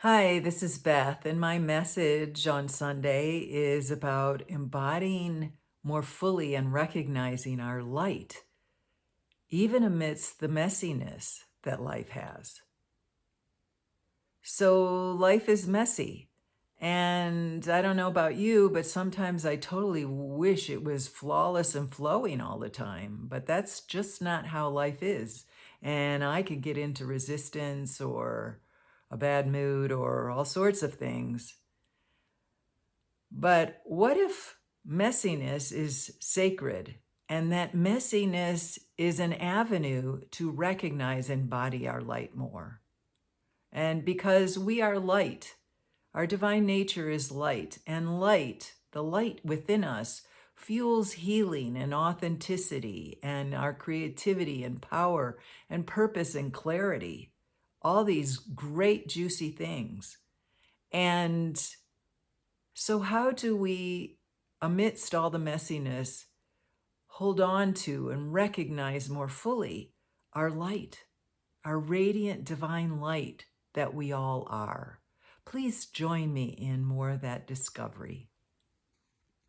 Hi, this is Beth, and my message on Sunday is about embodying more fully and recognizing our light, even amidst the messiness that life has. So, life is messy. And I don't know about you, but sometimes I totally wish it was flawless and flowing all the time. But that's just not how life is. And I could get into resistance or a bad mood or all sorts of things. But what if messiness is sacred and that messiness is an avenue to recognize and embody our light more? And because we are light, our divine nature is light, and light, the light within us, fuels healing and authenticity and our creativity and power and purpose and clarity. All these great, juicy things. And so, how do we, amidst all the messiness, hold on to and recognize more fully our light, our radiant divine light that we all are? Please join me in more of that discovery.